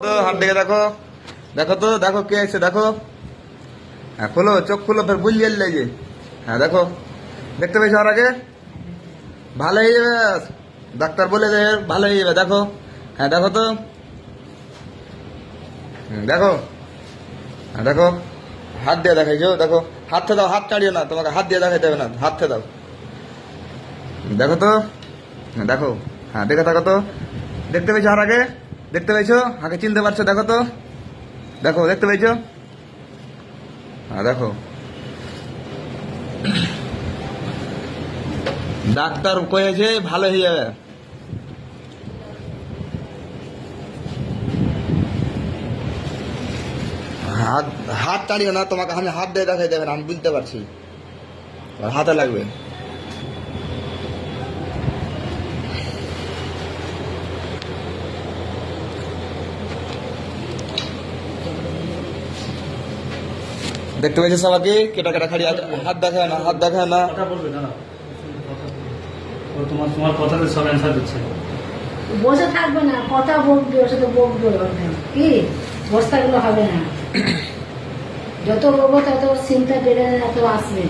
তো হাত দিকে দেখো, দেখো তো, দেখো কে আছে দেখো। হ্যাঁ খোলো, চোখ খুলো, ফের বুঝলি যে। হ্যাঁ দেখো, দেখতে পেয়েছো আর আগে? ভালো হয়ে যাবে, ডাক্তার বলে দে ভালো হয়ে যাবে। দেখো, হ্যাঁ দেখো তো, দেখো, হ্যাঁ দেখো, হাত দিয়ে দেখাইছো দেখো। হাতে দাও, হাত ছাড়িও না, তোমাকে হাত দিয়ে দেখাইতে হবে না, হাতে দাও। দেখো তো, হ্যাঁ দেখো, হ্যাঁ দেখে থাকো তো। দেখতে পেয়েছো আর আগে? দেখতে পেয়েছো আগে? চিনতে পারছো? দেখো তো, দেখো দেখতে পেয়েছো? হ্যাঁ দেখো, ডাক্তার কয়েছে ভালো হয়ে যাবে। হাত হাত টানিও না, তোমাকে আমি হাত দিয়ে দেখাই দেবেন, আমি বুঝতে পারছি আর হাতে লাগবে। দেখতে পেয়েছো সবাইকে কেটা কেটা খালি হাত দেখায় না, হাত দেখায় না। কথা বলবে না, তোমার তোমার কথাতে সব অ্যান্সার দিচ্ছে। বসে থাকবে না, কথা বলবে, ওর সাথে বকবে। কি বস্তাগুলো হবে না, যত বলবো তত চিন্তা বেড়ে এত আসবে।